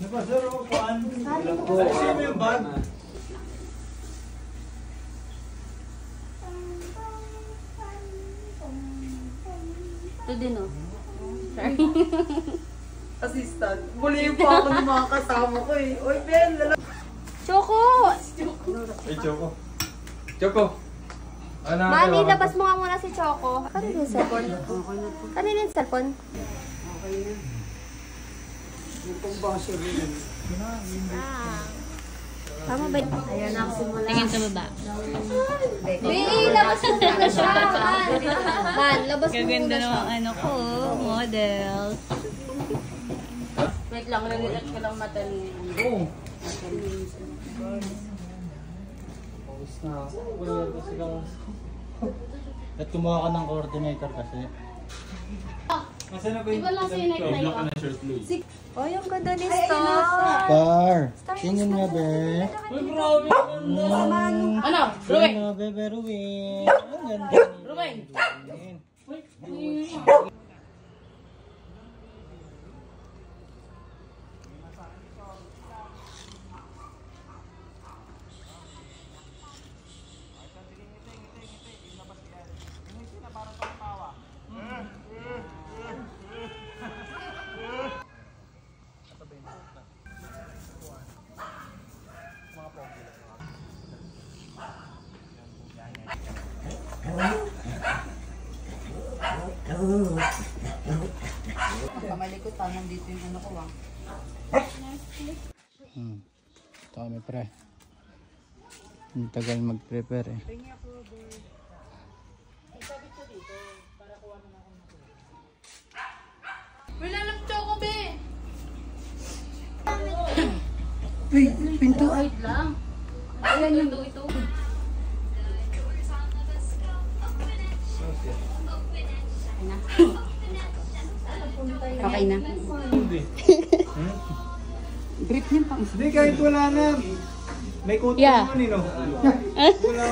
Napasar ako paan. Saan mo yung bag? Ito din oh. Sorry. Assistant. Bulihin po ako ng mga kasama ko eh. Oy, Ben, Choco! Ay, Choco. Choco! Mami, labas mo nga muna si Choco. Kanina yung cellphone? Kanina yung cellphone? Okay na. Yung pong basher yun. Tama ba? Ayan ako simula. Tingin sa baba. Labas mo muna siya. Man, labas mo Gaganda muna siya. ng ano ko, model. Wait lang, nalilat ko lang mata ni... Oo. At kumuha ka ng coordinator kasi. Nasaan na ba yung black na shirt blue? Oh, yung ganda ni Star. Star! Tingin nga, be. Uy, grabe. Ano? Ruben! Ano, bebe, Ruben? Ang ganda. Ruben! Pamalikot pa, nandito yung ano ko ah. Ito kami pre. Ang tagal mag-prepare eh. Wala lang Choco, be! Wait, pinto. Wait lang. Ayan yung ito. Okay na. Brief niya pang. Hindi, kahit wala na. May kuto naman eh, no? Wala.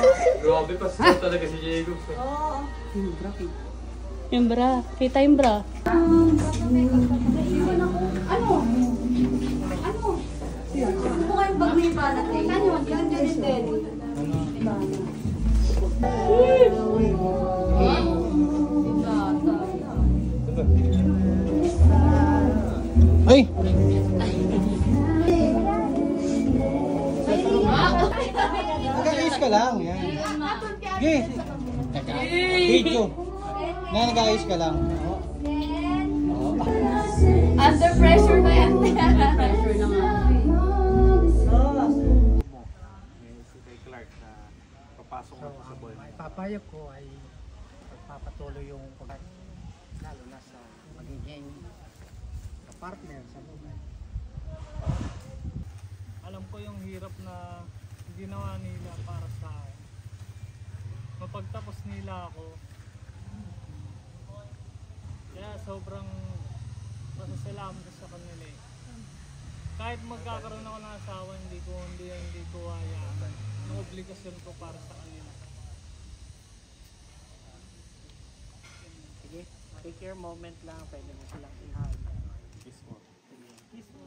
Grabe, pastor talaga si Diego. Oo. Yung bra. Kita yung bra. Ano? Ano? Ano ba yung bag may balat eh? Ano? Yan din. Ay! Nag-ayos ka lang. Yan. Sige. Video. Nag-ayos ka lang. Under pressure na yan. Pressure na nga. Si Clark na papasok na sa boy. Papayag ko ay pagpapatuloy yung lalo na sa magiging partner sa buhay. Alam ko yung hirap na ginawa nila para sa akin. Mapagtapos nila ako. Kaya sobrang pasasalamat ko sa kanila eh. Kahit magkakaroon ako ng asawa, hindi ko hayaan. Ang obligasyon ko para sa kanila. Sige, take your moment lang. Pwede mo silang ihag. Kiss mo. Kiss mo.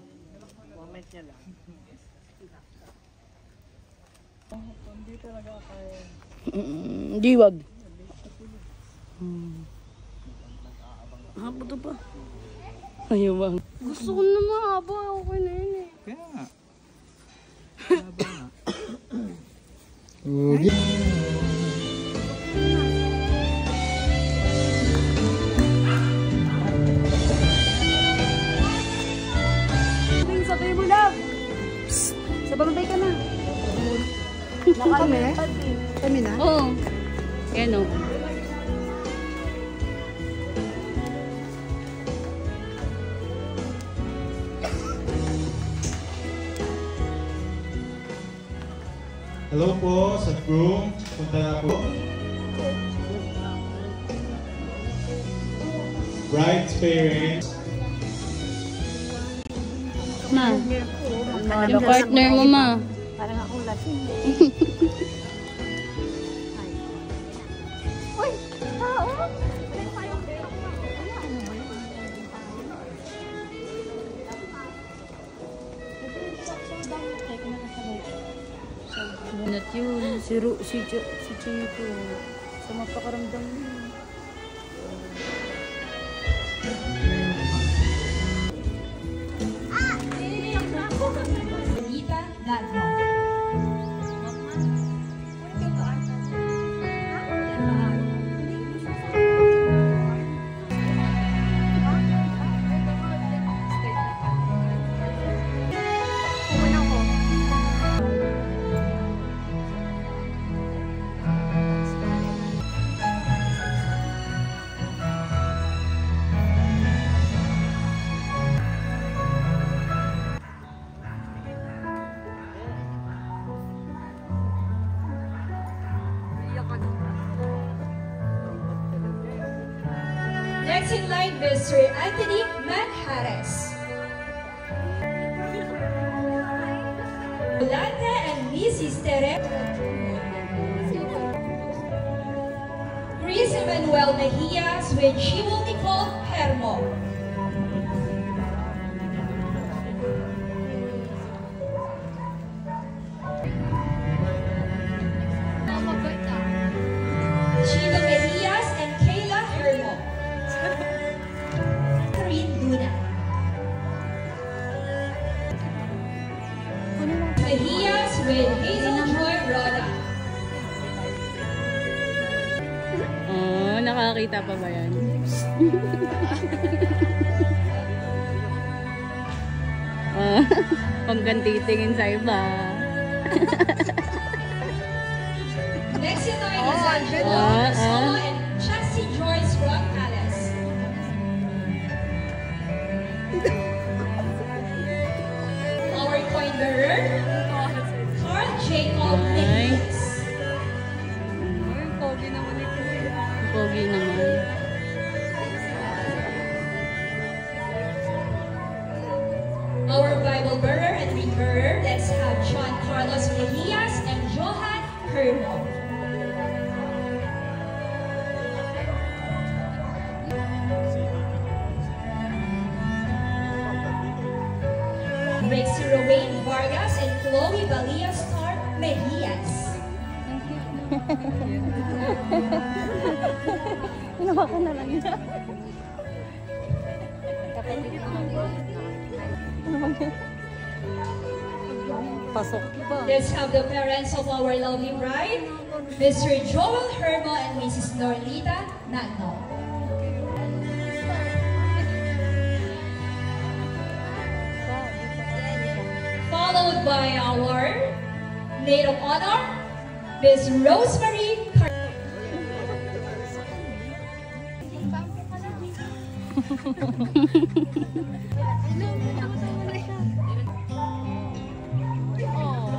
Moment niya lang. Hindi talaga kaya. Hindi wag. Habo to pa. Ayaw bang. Gusto ko na mahaba. Okay na yun eh. Kaya nga. Haba nga. Okay. Sabay mo lang. Psst. Sabay ka na. Kami? Kami na? Oo. Yan o. Hello po sa groom. Punta na po. Bride's parents. Ma. Yung partner mo, ma. Parang akong lasing. Uy! Tao! Si Chico. Sa mapakaramdam niya. Next in line, Mr. Anthony Manjares. Yolanda and Mrs. Tere. Chris Emmanuel Mejias with Chivo Nicole Hermo. Chino Mejias and Kayla Hermo. Mejias with Hazel Joy Roda. Oh, nakakita pa ba yan? Pangganti tingin sa iba. Next in line is Angela Solo and Chassie Joyce Rock Palace. Our coin bearer, Carl Jacob Nicholas. Pogi naman. Our Bible bearer and read bearer, let's have John Carlos Mejias and Johan Hermo. Rexy Rowain Vargas and Chloe Balia Star Mejias. Ginawa ka na lang niya. Pasok pa. Let's have the parents of our lovely bride, Mr. Joel Hermo and Mrs. Norlita Nano. Followed by our maid of honor, Miss Rosemary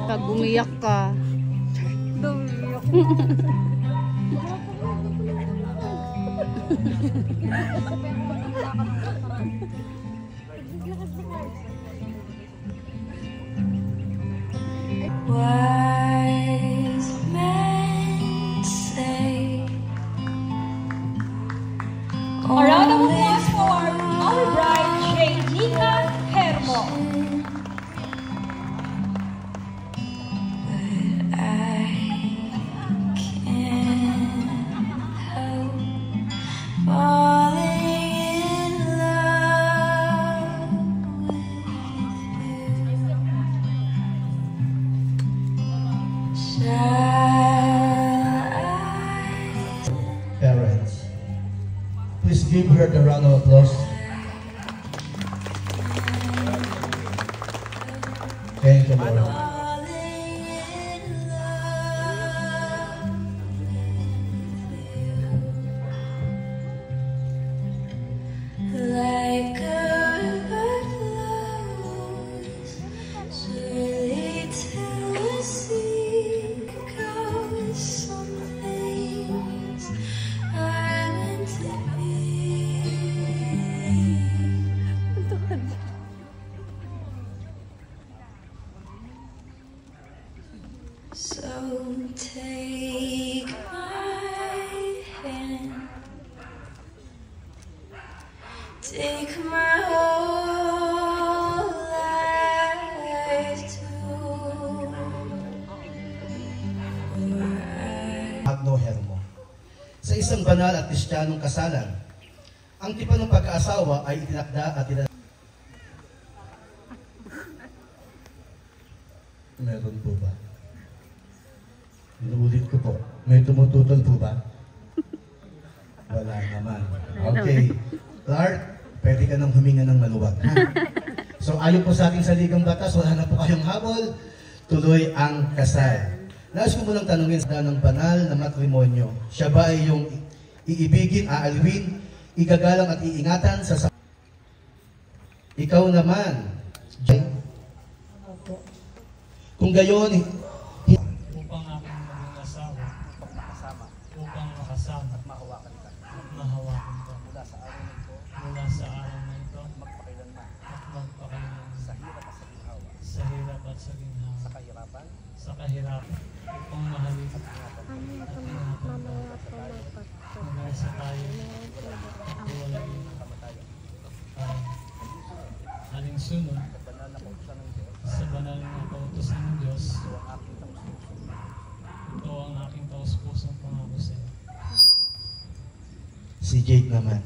Pag umiyak ka. Wise men say. A round of applause for our bride, Jaylika Hermo. Parents, please give her the round of applause. Thank you, Lord. Like a river flows surely to the sea, goes some things are meant to be. So take my hand. Take my whole life too. For isang banal at kristyanong kasalan. Ang tipan ng pag-aasawa ay itinakda at Meron po ba? Inuulit ko po. May tumututol po ba? Wala naman. Okay. Clark, pwede ka nang huminga ng maluwag. Ha? So ayon po sa ating saligang batas, wala na po kayong habol. Tuloy ang kasal. Nais ko munang tanungin sa ng banal na matrimonyo. Siya ba ay yung iibigin, aalwin, igagalang at iingatan sa ikaw naman, Jay? Kung gayon, upang aking maging asawa, upang makasama at mahawakan ka mula sa araw na ito, magpakailanman sa hirap at sa ginhawa, sa kahirapan, upang mahalin at ingatan hanggang sa tayo hiwalayin ay alinsunod sa banal na kautusan ng Diyos. Ito ang aking taus-pusong pangako sa iyo. si Jake naman.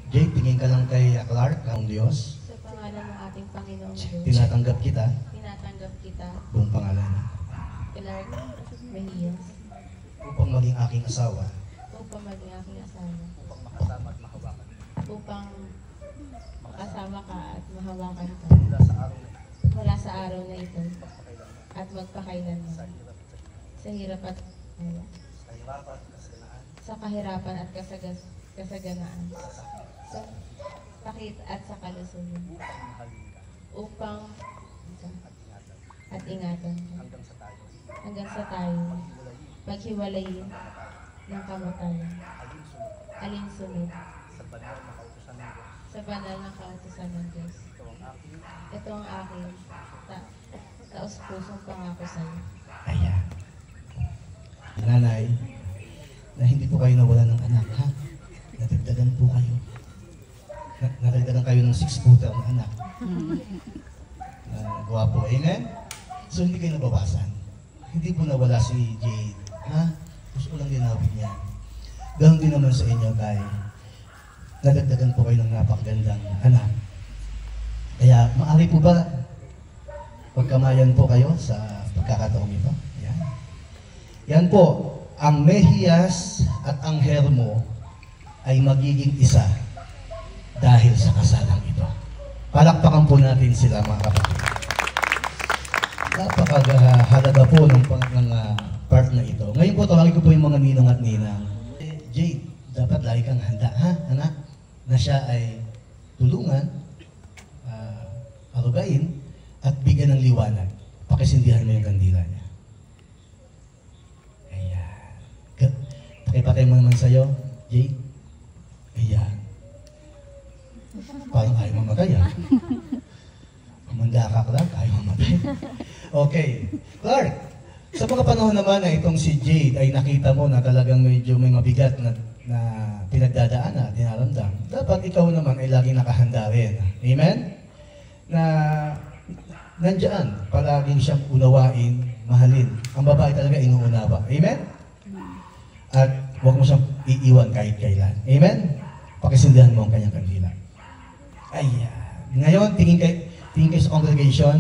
Jake, tingin ka lang kay Clark, ang Diyos. Sa pangalan ng ating Panginoong Diyos, Tinatanggap kita, tinatanggap kita, buong pangalan, Clark Mejias, upang maging aking asawa, upang maging aking asawa, upang makasama ka at mahawakan ka mula sa araw na ito at magpakailanman sa hirap at sa kahirapan at kasaganaan, sa sakit at sa kalusugan, upang at ingatan ka hanggang sa tayo maghiwalayin ng kamatayan, alinsunod sa banal na kautusan ng Diyos. Ito ang aking taus-pusong pangako sa iyo. ayan. Nanay, na hindi po kayo nawala ng anak, ha? Nadagdagan po kayo. Nadagdagan kayo ng 6-footer na anak. Gwapo, amen? So hindi kayo nabawasan. Hindi po nawala si Jade, ha? Gusto ko lang linawin niya. Ganoon din naman sa inyo, kay nadagdagan po kayo ng napakagandang anak. Kaya maaari po ba pagkamayan po kayo sa pagkakataong ito? Yan. Yan po, ang Mejias at ang Hermo ay magiging isa dahil sa kasalang ito. Palakpakan po natin sila, mga kapatid. Napakahalaga po ng part na ito. Ngayon po, tawagin ko po yung mga ninong at ninang. Jade, dapat lagi kang handa, ha, anak? Na siya ay tulungan, arugain, at bigyan ng liwanag. Pakisindihan mo yung kandila niya. Ayan. Pakipatay mo naman sa'yo, Jake. Ayan. Parang ayaw mamatay, ha? Kumanda ka lang, ayaw mamatay. Okay. Clark, sa mga panahon naman na itong si Jade ay nakita mo na talagang medyo may mabigat na pinagdadaanan, dinaramdam, dapat ikaw naman ay laging nakahanda rin. Amen? Na nandiyan, palaging siyang unawain, mahalin. Ang babae talaga inuunawa. Amen? At huwag mo siyang iiwan kahit kailan. Amen? Pakisindihan mo ang kanyang kandila. Ayan. Ngayon, tingin kayo sa congregation,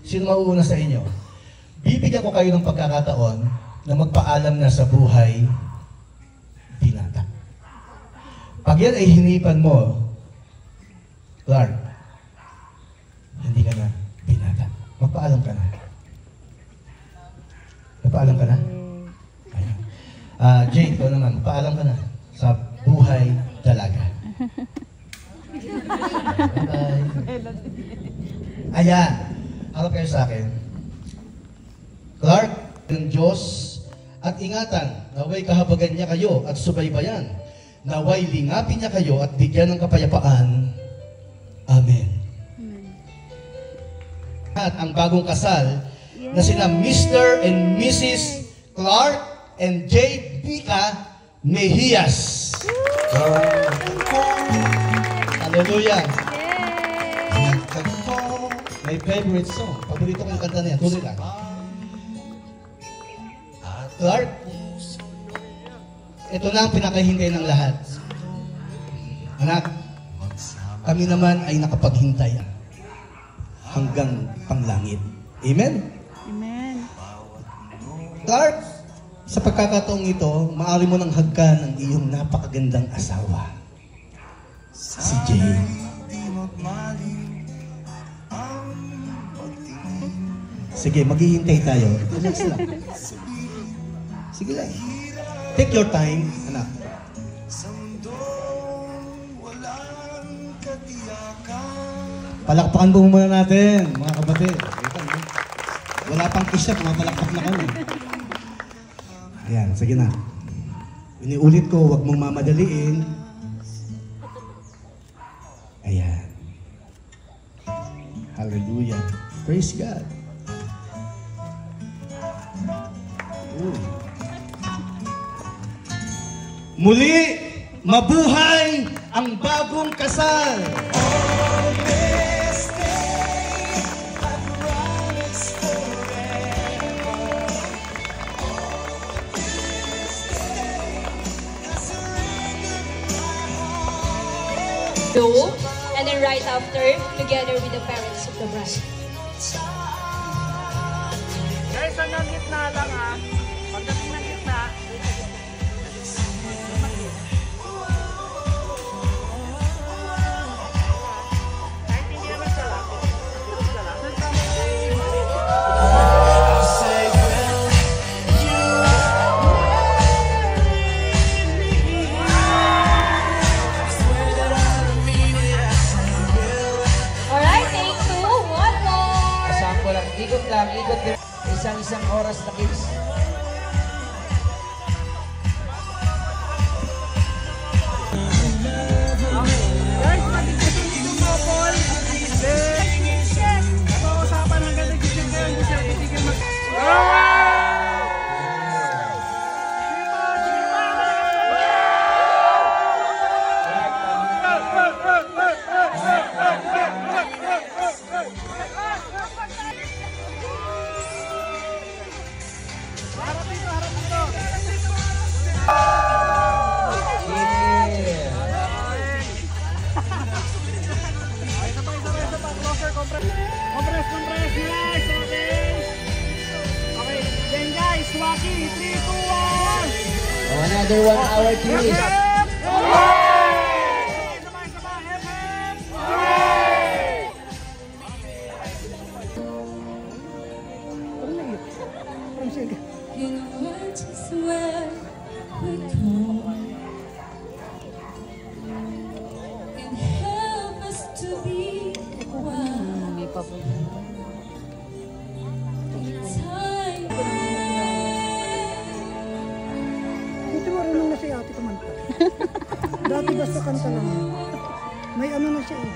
sino mauuna sa inyo? Bibigyan ko kayo ng pagkakataon na magpaalam na sa buhay binata. Pag yan ay hinipan mo, Clark, hindi ka na binata. Magpaalam ka na. Magpaalam ka na? Ayun. Jade, ikaw naman, magpaalam ka na sa buhay dalaga. Bye-bye. Ayan. Harap kayo sa akin. Clark, ng Diyos at ingatan, naway kahabagan niya kayo at subaybayan. Naway lingapin niya kayo at bigyan ng kapayapaan. Amen. At ang bagong kasal na sina Mr. and Mrs. Clark and Jade Pica Mejias. Hallelujah. My favorite song. Paborito ko yung kanta na yan. Tuloy lang. Clark, ito na ang pinakahintay ng lahat. Anak, kami naman ay nakapaghintay hanggang panglangit. Amen? Amen. Clark, sa pagkakataong ito, maaari mo nang hagkan ang iyong napakagandang asawa, si Jay. Sige, maghihintay tayo. Relax lang. Sige lang. Take your time, anak. Palakpakan po muna natin, mga kapatid. Wala pang kiss na, pumapalakpak na kami. Ayan, sige na. Iniulit ko, huwag mong mamadaliin. Ayan. Hallelujah. Praise God. Muli, mabuhay ang bagong kasal. Do, and then right after, together with the parents of the bride. Guys, hanggang gitna lang ha. Pagdating ng gitna, kahit hindi naman siya lang. Alright, take two, one more. Sample lang, ikot lang, ikot din. Isang oras na kids. Guys, natin dito mga Paul. Then, napausapan hanggang nag-isip kayo, hindi siya titigil mag... Compress, guys, okay? Okay, then guys, Waki, 3, 2, 1! Another 1 hour please. Buti marunong na si ate kumanta. Dati basta kanta lang. May ano na siya eh.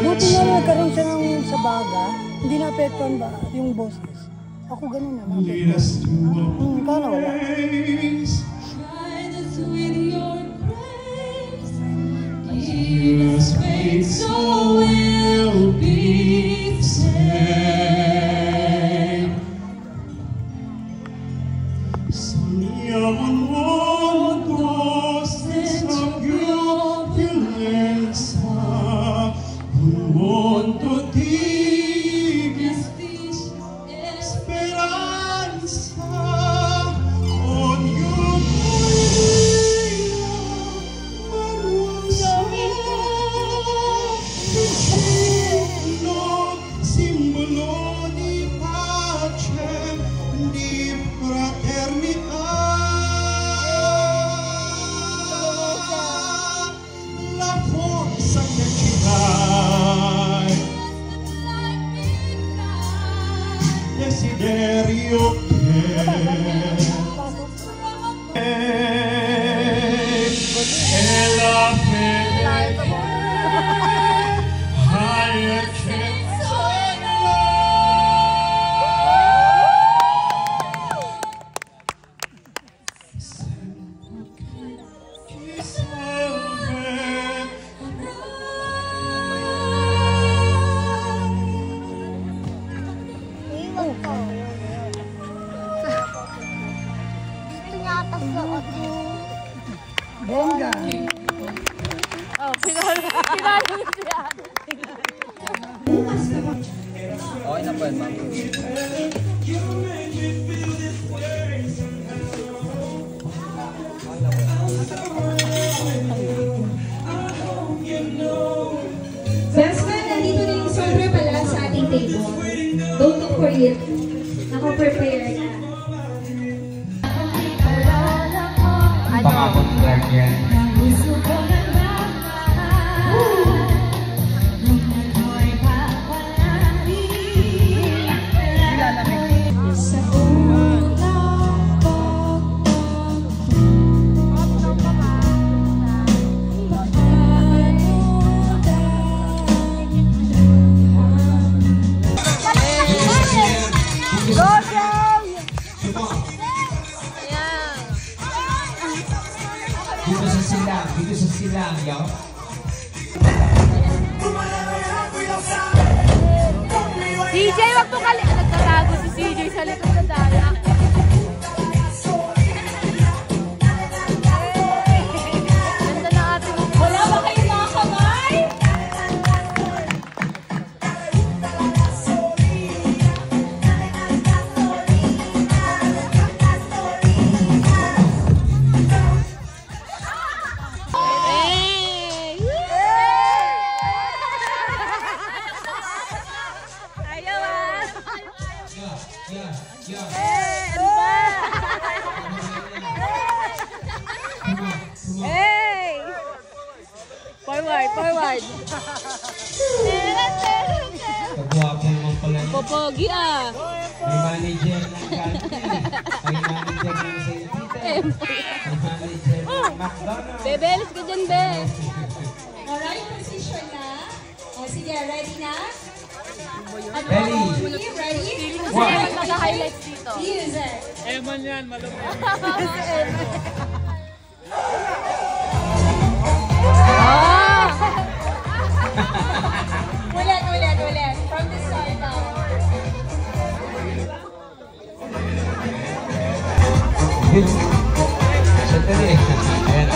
Buti na nagkaroon siya ng sa baga, hindi na-apektuhan ba yung boses? Ako ganun na, na-apektuhan. Kala wala. Esperanza on you. Bongga. Oh, pinalo siya. Okay na po yan, ma'am. Best man, nandito na yung sobre pala sa ating table. Don't look for it. Nako-prepare na. Pangakot guard yan. Dito sa silang, yo. CJ, wag mo kali. Nagtatago si CJ sa likod na dala. Ganda na ating... Wala ba kayong mga kamay? Forward. Pagwapo naman pala niya. Popogi ah. May manager ng country. May manager ng St. Peter. May manager ng McDonald's. Bebelis ka dyan, be. Alright, position na. O sige, ready na? Ready. Ready? Kasi Eman mag-highlights dito. User. Eman yan, malupit. Ulit. From the start now. Sandali. Ayan.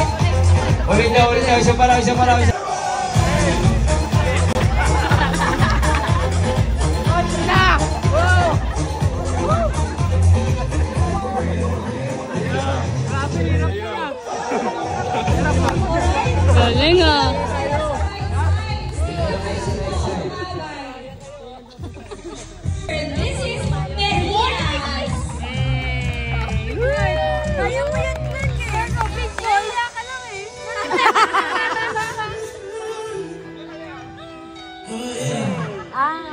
Ulit na. Isa pa lang. Galing ah. This is Merias. Kaya mo yan, Glenn. Kaya ko, big boy. Kaya ka lang eh.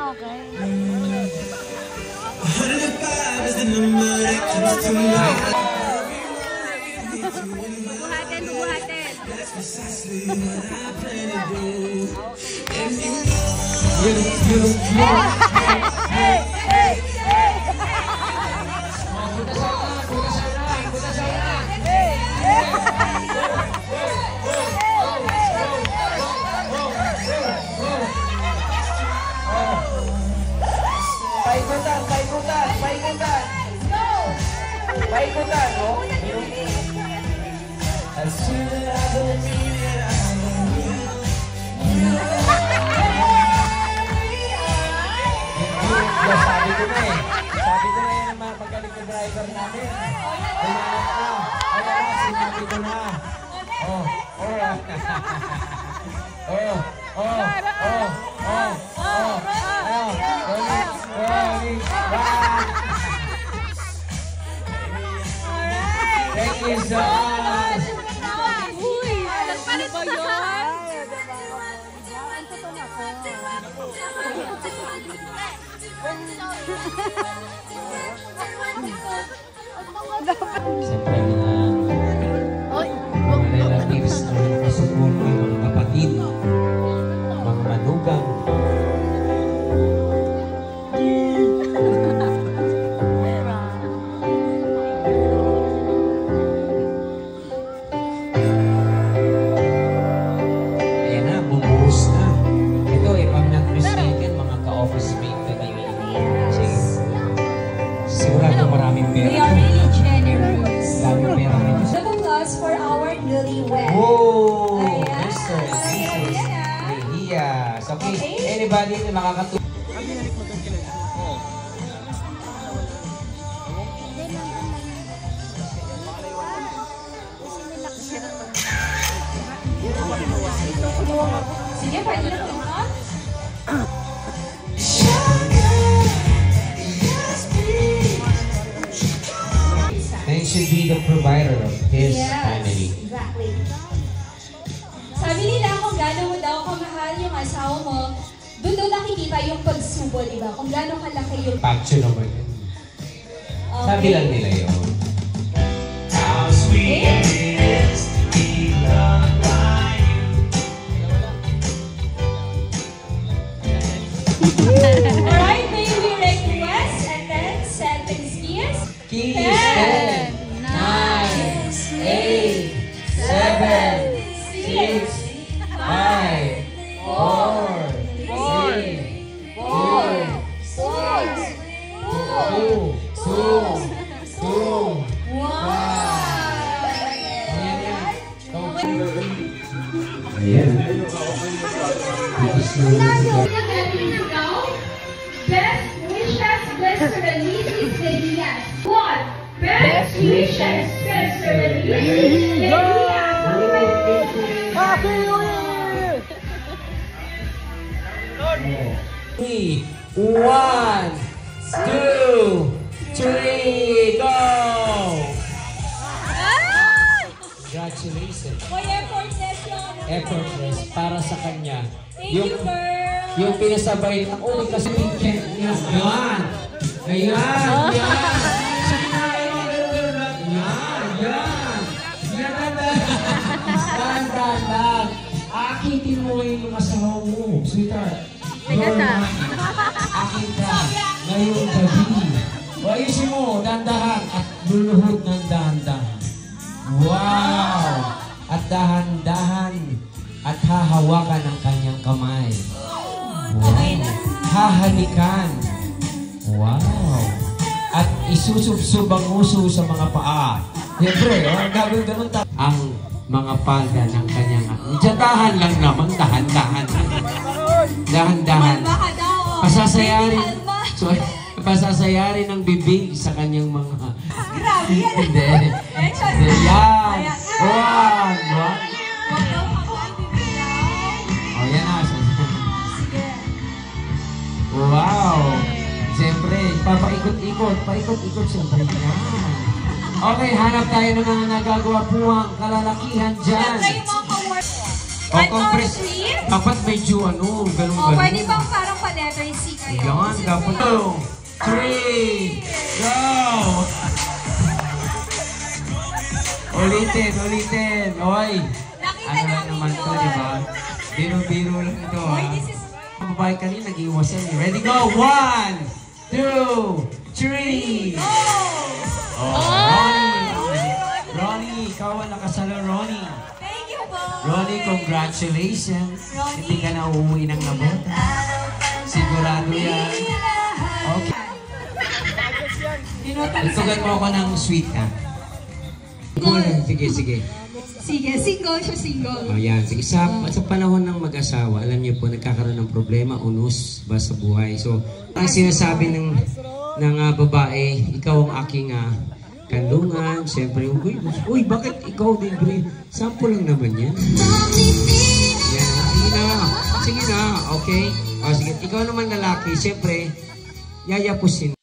Okay. Bubuhatin. Paikutan, no? As soon as I believe it, I Sabi ko na yan ang mga paggaling na driver namin. Sinabi ko na. Thank you so much. Uy, nagpalit ba yun? Siyempre mga relatives na nakasupport ko yung mga kapatid, mga manugang. our newlywed. Whoa! Ayan. Mr. Mejia. Okay, anybody na makakatulong? Sige, pwede na pumunod. They should be the provider of his family. Exactly. Sabi nila kung gaano mo daw kamahal yung asawa mo, doon daw nakikita yung pagsubo, di ba? Kung gaano kalaki yung... Pacture naman yun. Sabi lang nila yun. How sweet it is to be loved by you. Alright, may we request and then send things kiss. Kiss 10, 9, 8, 7, 6, 5, 4, 3, 2, Best wishes, Mr. Release Mejia. What? Best wishes, Mr. Release Mejia. Happy New Year! 3, 1, 2, 3, go! Congratulations. May effortless yun. Effortless para sa kanya. Thank you, girl. Yung pinasabay na, oh, kasi weekend niya. Yan! Ayan! Yan! Sige na kayo, ganun-ganun. Yan! Yan! Yan! Dahan-dahan. Akitin mo yung asawa mo, sweetheart. Akin ka ngayong gabi. O ayusin mo, dahan-dahan at luluhod ng dahan-dahan. Wow! At dahan-dahan at hahawakan ang kanyang kamay. Wow! Hahalikan. Wow! At isusubsub ang uso sa mga paa. Siyempre, gagawin ganun tayo. Ang mga palda ng kanyang dahan lang naman, dahan-dahan. Dahan-dahan. Pasasayarin. Sorry. Pasasayarin ng bibig sa kanyang mga... Grabe yan. Hindi. Yan. One. Oh, yan na. Wow. Siyempre, papaikot-ikot. Paikot-ikot siyempre. Yan. Okay, hanap tayo ng mga nagagawa puwang kalalakihan dyan. O, compress. Dapat medyo ganun-ganun. Pwede bang parang pa-letter C kayo? Yan, dapat. 2, 3, go! Ulitin. Oy! Ano lang naman to, di ba? Biro-biro lang ito, ha? Ang babae kanina, nag-iwasan. Ready, go! 1, 2, 3! Ronnie, ikaw ang nakasala, Ronnie. Thank you po. Ronnie, congratulations. Hindi ka na uuwi ng nabota. Sigurado yan. Okay. Itugan mo ako ng sweet, ha? Sige. Sige, single siya, single. O yan, sige. Sa panahon ng mag-asawa, alam niyo po, nagkakaroon ng problema, unos ba sa buhay. So, ang sinasabi ng babae, ikaw ang aking kandungan. Siyempre, uy, bakit ikaw din, Bri? Sample lang naman yan. Yan, sige na, okay? O sige, ikaw naman lalaki, siyempre, yayapusin